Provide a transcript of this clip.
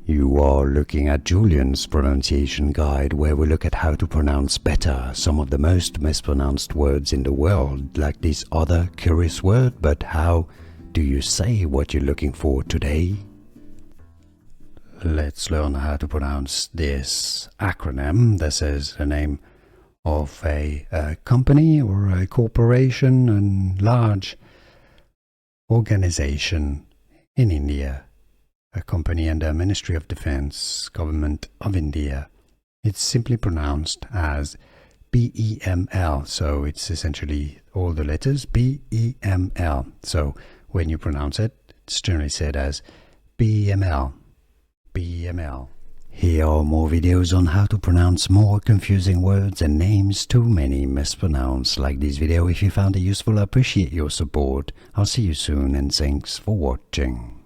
You are looking at Julian's pronunciation guide, where we look at how to pronounce better some of the most mispronounced words in the world, like this other curious word. But how do you say what you're looking for today? Let's learn how to pronounce this acronym. This is the name of a company or a corporation and large organization in India. A company under Ministry of Defense, Government of India. It's simply pronounced as BEML, so it's essentially all the letters BEML. So when you pronounce it, it's generally said as BEML, BEML. Here are more videos on how to pronounce more confusing words and names too many mispronounced. Like this video if you found it useful. I appreciate your support. I'll see you soon and thanks for watching.